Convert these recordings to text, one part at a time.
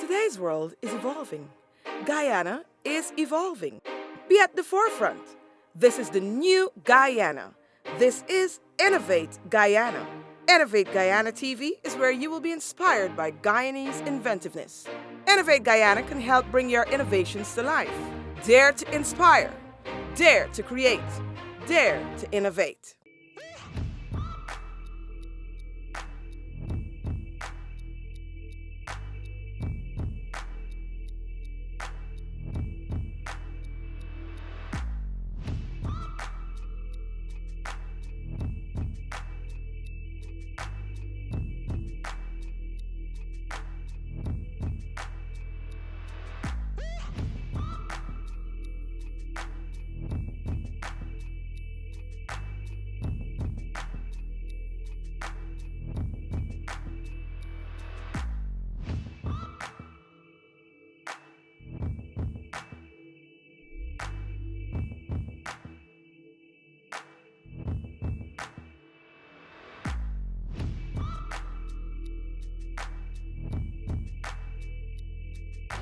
Today's world is evolving. Guyana is evolving. Be at the forefront. This is the new Guyana. This is Innovate Guyana. Innovate Guyana TV is where you will be inspired by Guyanese inventiveness. Innovate Guyana can help bring your innovations to life. Dare to inspire. Dare to create. Dare to innovate.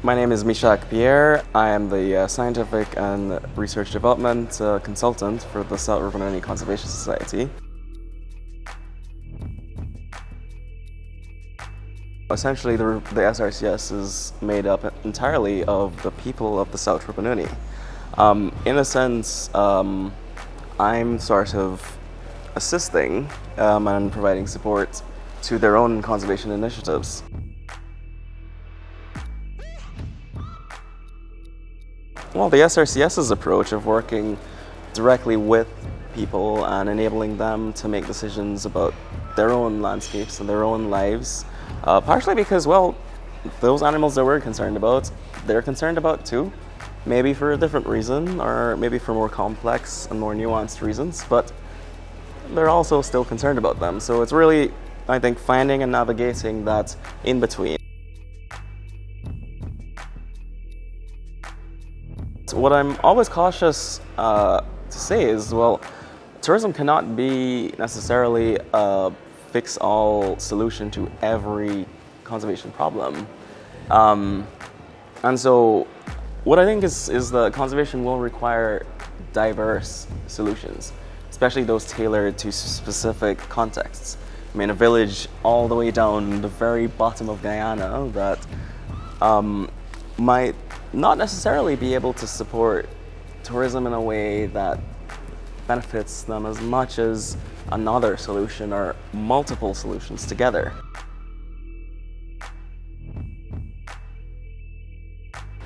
My name is Meshach Pierre. I am the Scientific and Research Development Consultant for the South Rupunnui Conservation Society. Essentially, the SRCS is made up entirely of the people of the South Rupunnui. In a sense, I'm sort of assisting and providing support to their own conservation initiatives. Well, the SRCS's approach of working directly with people and enabling them to make decisions about their own landscapes and their own lives, partially because, well, those animals that we're concerned about, they're concerned about too, maybe for a different reason or maybe for more complex and more nuanced reasons, but they're also still concerned about them. So it's really, I think, finding and navigating that in between. What I'm always cautious to say is, well, tourism cannot be necessarily a fix-all solution to every conservation problem. And so what I think is that conservation will require diverse solutions, especially those tailored to specific contexts. I mean, a village all the way down the very bottom of Guyana that might not necessarily be able to support tourism in a way that benefits them as much as another solution or multiple solutions together.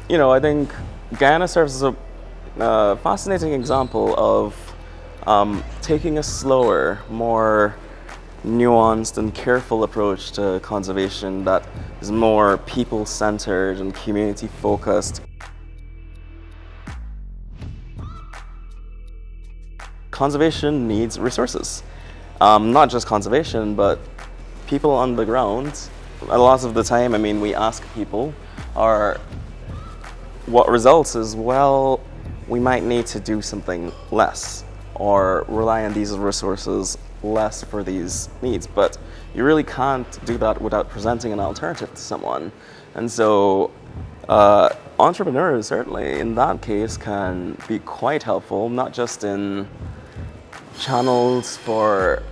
You know, I think Guyana serves as a fascinating example of taking a slower, more nuanced and careful approach to conservation that is more people-centered and community-focused. Conservation needs resources. Not just conservation, but people on the ground. A lot of the time, I mean, we ask people, or what results is, well, we might need to do something less or rely on these resources less for these needs, but you really can't do that without presenting an alternative to someone. And so entrepreneurs certainly in that case can be quite helpful, not just in channels for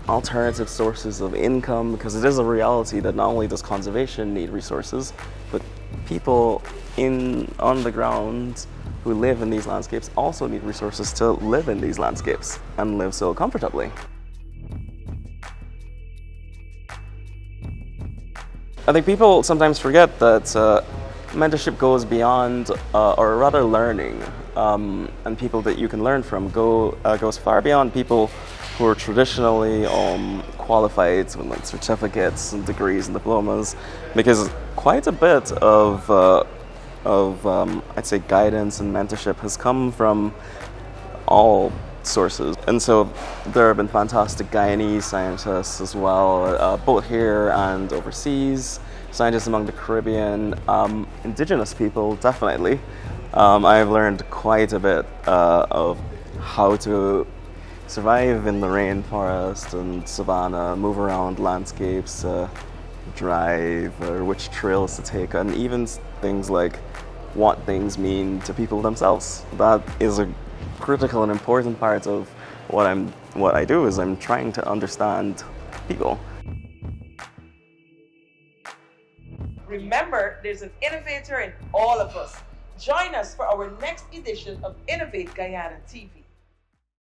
alternative sources of income, because it is a reality that not only does conservation need resources, but people on the ground who live in these landscapes also need resources to live in these landscapes and live so comfortably. I think people sometimes forget that mentorship goes beyond, or rather learning, and people that you can learn from goes far beyond people who are traditionally qualified with like certificates and degrees and diplomas, because quite a bit of I'd say guidance and mentorship has come from all sources. And so there have been fantastic Guyanese scientists as well, both here and overseas, scientists among the Caribbean, indigenous people definitely. I've learned quite a bit of how to survive in the rainforest and savanna, move around landscapes, drive or which trails to take, and even things like what things mean to people themselves. That is a critical and important part of what I do, is I'm trying to understand people. Remember, there's an innovator in all of us. Join us for our next edition of Innovate Guyana TV.